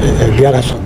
1100